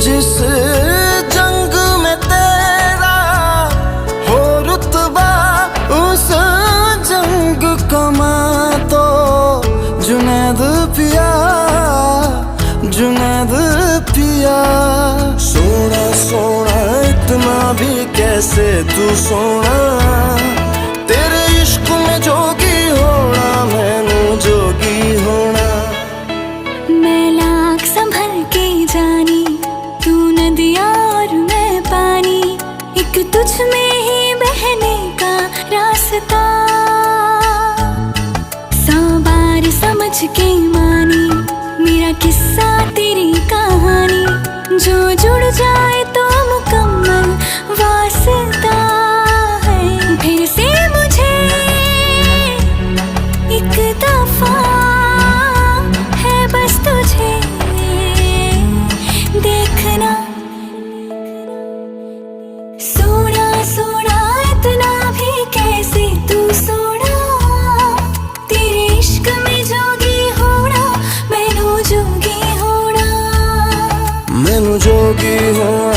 जिस जंग में तेरा हो रुतबा, उस जंग कमा तो जुनैद पिया, जुनैद पिया। सोना सोना इतना भी कैसे तू सोना, तेरे इश्क में जोगी होना, मैनू जोगी होना। मैं लाख संभल के जानी, तू नदिया और मैं पानी, एक तुझ में ही बहने का रास्ता। 100 बार समझ के मानी मेरा किस्सा तेरी कहानी, जो जुड़ जाए तो मुकम्मल वास्ता है। फिर से मुझे एक दफा है बस तुझे देखना। सोना सोना इतना भी कैसे तू सोना, तेरे इश्क में जोगी होना, मैनू जोगी होना, मैनू जोगी होना।